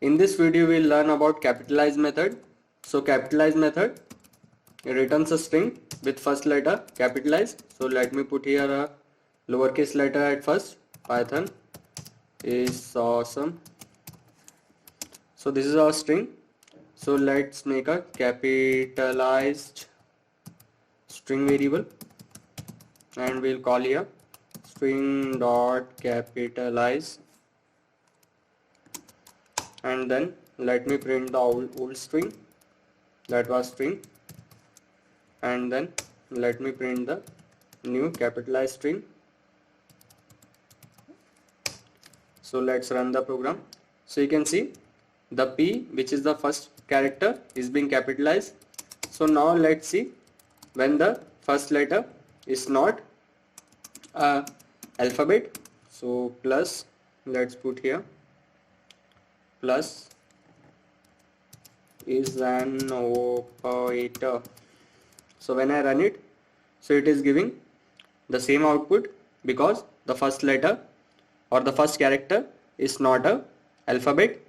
In this video we'll learn about capitalize method. So capitalize method returns a string with first letter capitalize. So let me put here a lowercase letter at first. Python is awesome. So this is our string. So let's make a capitalized string variable and we'll call here string dot capitalize, and then let me print the old string, that was string, and then let me print the new capitalized string. So let's run the program. So you can see the P, which is the first character, is being capitalized. So now let's see when the first letter is not a alphabet. So plus, let's put here plus is an operator. So when I run it, so it is giving the same output because the first letter or the first character is not a alphabet.